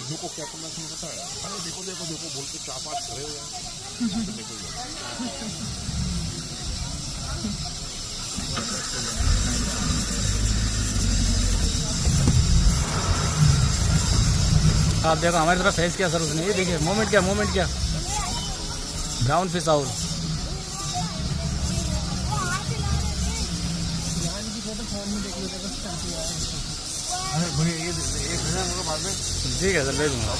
देखो क्या करना चाहिए पता है, अरे देखो देखो देखो बोल के 4-5 खड़े हो जाए। देखो आप देखो हमारी तरफ फेस क्या सर उसने, ये देखिए मोमेंट क्या ब्राउन फिश आउल। अरे भैया ये 1000 बाद में ठीक है सर, ले लूँगा।